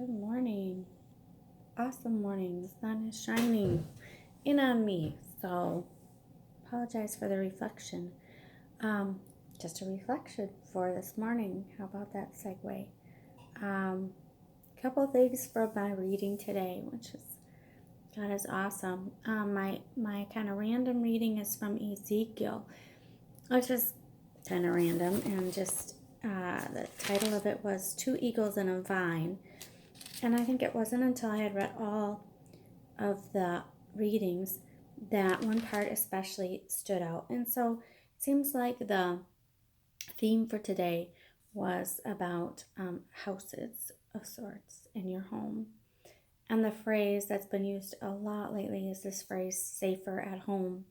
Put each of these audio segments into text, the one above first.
Good morning. Awesome morning. The sun is shining in on me. So, apologize for the reflection. Um, just a reflection for this morning. How about that segue? Couple things from my reading today, which is God is awesome. My kind of random reading is from Ezekiel, which is kind of random, and just the title of it was Two Eagles and a Vine. And I think it wasn't until I had read all of the readings that one part especially stood out. And so it seems like the theme for today was about houses of sorts in your home. And the phrase that's been used a lot lately is this phrase, safer at home.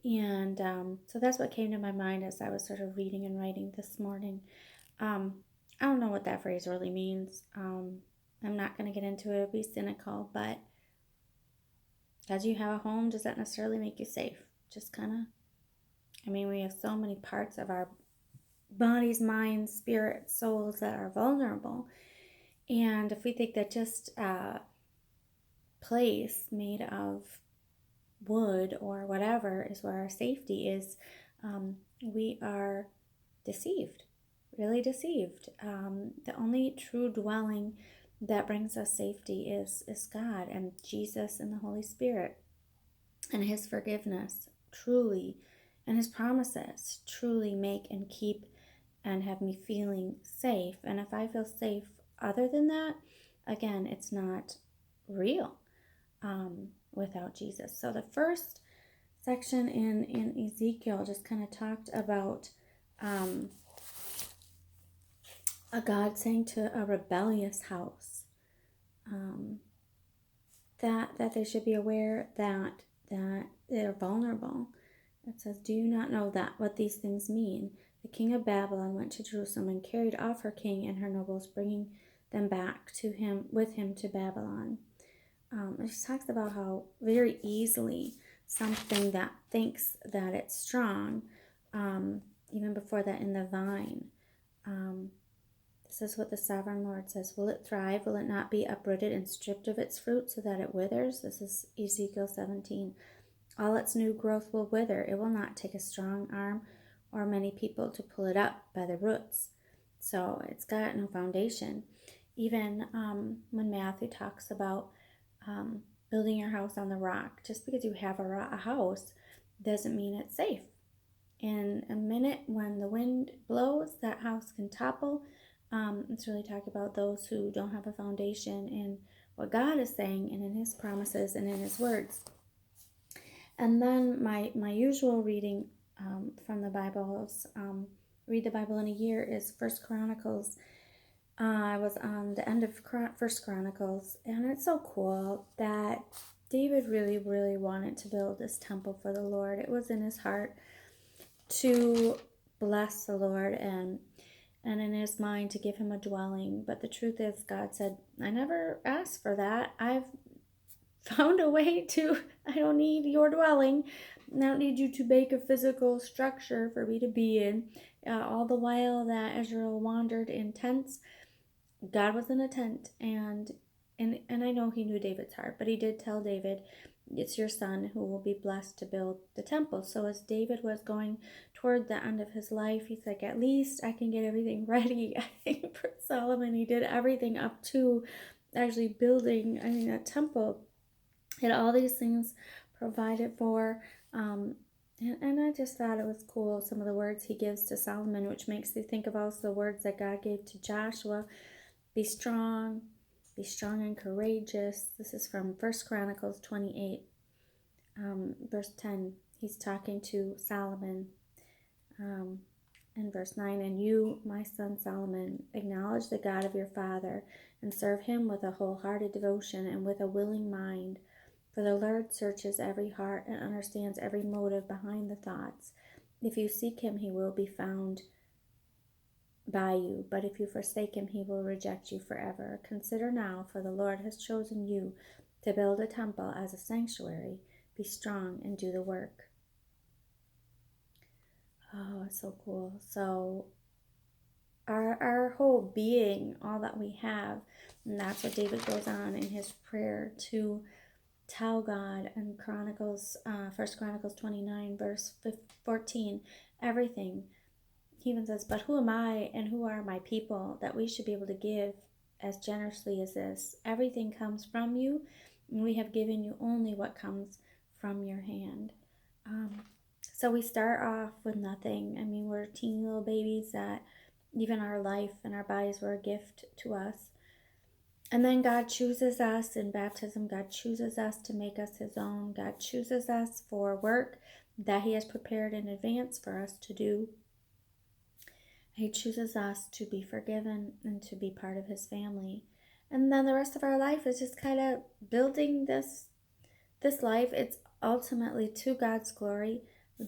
And so that's what came to my mind as I was sort of reading and writing this morning. I don't know what that phrase really means. I'm not going to get into it, it'll be cynical, but as you have a home, does that necessarily make you safe? Just kind of, we have so many parts of our bodies, minds, spirits, souls that are vulnerable. And if we think that just a place made of wood or whatever is where our safety is, we are deceived, really deceived. The only true dwelling that brings us safety is God and Jesus and the Holy Spirit and His forgiveness truly, and His promises truly make and keep and have me feeling safe. And if I feel safe other than that, again, it's not real without Jesus. So the first section in Ezekiel just kind of talked about a God saying to a rebellious house that they should be aware that they're vulnerable. It says, "Do you not know that what these things mean? The king of Babylon went to Jerusalem and carried off her king and her nobles, bringing them back to him with him to Babylon." It just talks about how very easily something that thinks that it's strong, even before that in the vine. This is what the sovereign Lord says. "Will it thrive? Will it not be uprooted and stripped of its fruit so that it withers?" This is Ezekiel 17. "All its new growth will wither. It will not take a strong arm or many people to pull it up by the roots." So it's got no foundation. Even when Matthew talks about building your house on the rock, just because you have a house doesn't mean it's safe. In a minute, when the wind blows, that house can topple. It's really talking about those who don't have a foundation in what God is saying and in His promises and in His words. And then my usual reading from the Bibles, read the Bible in a year, is First Chronicles. I was on the end of First Chronicles, and it's so cool that David really, really wanted to build this temple for the Lord. It was in his heart to bless the Lord and in his mind to give him a dwelling. But the truth is, God said, "I never asked for that. I've found a way to, I don't need your dwelling. I don't need you to make a physical structure for me to be in." All the while that Israel wandered in tents, God was in a tent, and I know He knew David's heart, but He did tell David, "It's your son who will be blessed to build the temple." So as David was going toward the end of his life, he's like, at least I can get everything ready. I think for Solomon, he did everything up to actually building, that temple. And all these things provided for. And I just thought it was cool, some of the words he gives to Solomon, which makes me think of also the words that God gave to Joshua. Be strong and courageous. This is from 1 Chronicles 28, verse 10. He's talking to Solomon. In verse 9, "And you, my son Solomon, acknowledge the God of your father and serve Him with a wholehearted devotion and with a willing mind. For the Lord searches every heart and understands every motive behind the thoughts. If you seek Him, He will be found by you, but if you forsake Him, He will reject you forever. Consider now, for the Lord has chosen you to build a temple as a sanctuary. Be strong and do the work." Oh, it's so cool. So our whole being, all that we have. And that's what David goes on in his prayer to tell God in Chronicles, 1 Chronicles 29, verse 14, everything. He even says, but who am I and who are my people that we should be able to give as generously as this? Everything comes from you, and we have given you only what comes from your hand. So we start off with nothing. I mean, we're teeny little babies that even our life and our bodies were a gift to us. And then God chooses us in baptism. God chooses us to make us his own. God chooses us for work that he has prepared in advance for us to do. He chooses us to be forgiven and to be part of his family. And then the rest of our life is just kind of building this life. It's ultimately to God's glory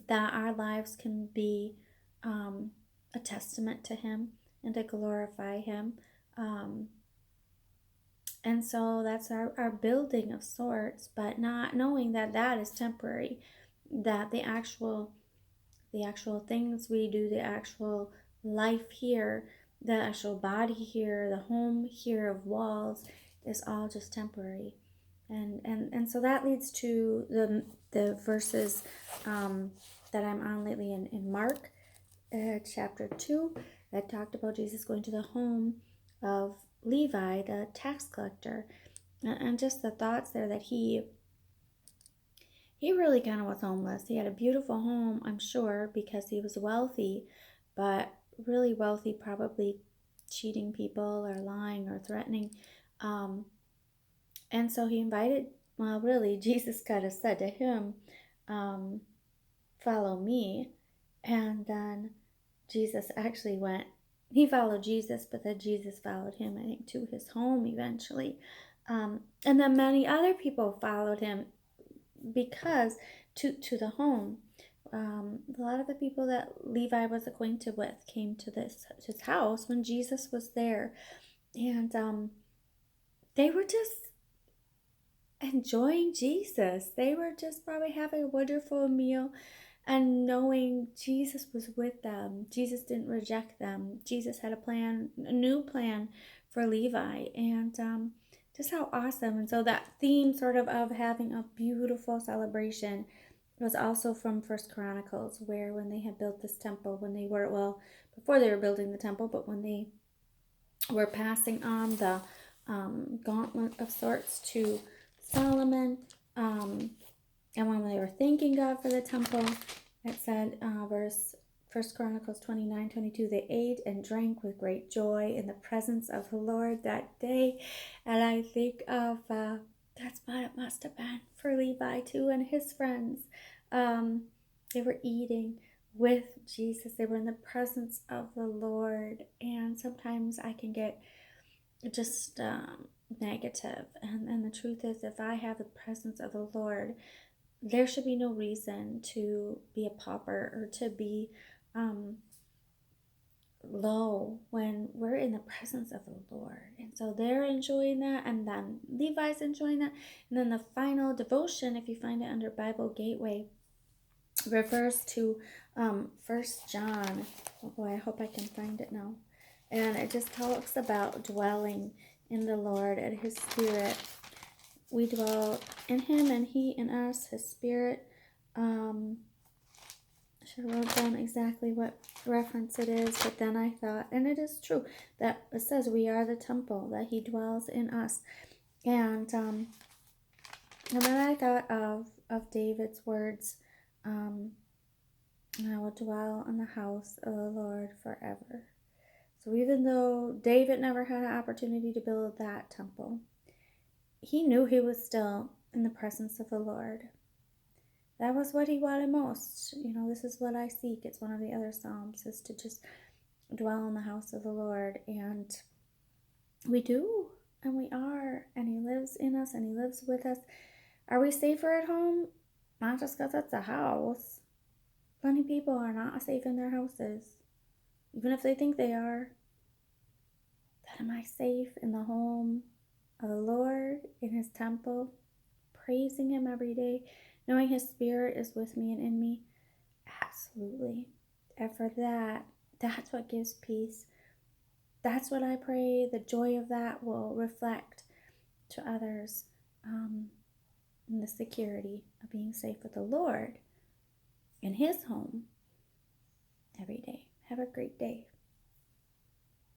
that our lives can be a testament to him and to glorify him. And so that's our building of sorts, but not knowing that that is temporary, that the actual things we do, the actual life here, the actual body here, the home here of walls is all just temporary. And so that leads to the verses that I'm on lately in Mark chapter 2 that talked about Jesus going to the home of Levi, the tax collector, and just the thoughts there that he really kind of was homeless. He had a beautiful home, I'm sure, because he was wealthy, but really wealthy, probably cheating people or lying or threatening. And so he invited, well, really, Jesus kind of said to him, follow me. And then Jesus actually went, he followed Jesus, but then Jesus followed him, I think, to his home eventually. And then many other people followed him because to the home. A lot of the people that Levi was acquainted with came to his house when Jesus was there. And they were just enjoying Jesus. They were just probably having a wonderful meal and knowing Jesus was with them. Jesus didn't reject them. Jesus had a new plan for Levi, and just how awesome. And so that theme sort of having a beautiful celebration was also from First Chronicles, where when they had built this temple, when they were, well, before they were building the temple, but when they were passing on the gauntlet of sorts to Solomon, and when they were thanking God for the temple, it said, verse 1 Chronicles 29:22, they ate and drank with great joy in the presence of the Lord that day. And I think of, that's what it must have been for Levi too and his friends. They were eating with Jesus. They were in the presence of the Lord. And sometimes I can get just negative. And the truth is, if I have the presence of the Lord, there should be no reason to be a pauper or to be low when we're in the presence of the Lord. And so they're enjoying that, and then Levi's enjoying that. And then the final devotion, if you find it under Bible Gateway, refers to 1 John. Oh boy, I hope I can find it now. And it just talks about dwelling in the Lord and his Spirit. We dwell in him and he in us, his Spirit. I should have wrote down exactly what reference it is, but then I thought, and it is true, that it says we are the temple, that he dwells in us. And then I thought of David's words, and I will dwell in the house of the Lord forever. So even though David never had an opportunity to build that temple, he knew he was still in the presence of the Lord. That was what he wanted most. This is what I seek. It's one of the other Psalms, is to just dwell in the house of the Lord. And we do, and we are, and he lives in us, and he lives with us. Are we safer at home? Not just because it's a house. Plenty of people are not safe in their houses, even if they think they are. But am I safe in the home of the Lord, in his temple, praising him every day, knowing his Spirit is with me and in me? Absolutely. And for that's what gives peace. That's what I pray. The joy of that will reflect to others, in the security of being safe with the Lord in His home every day. Have a great day.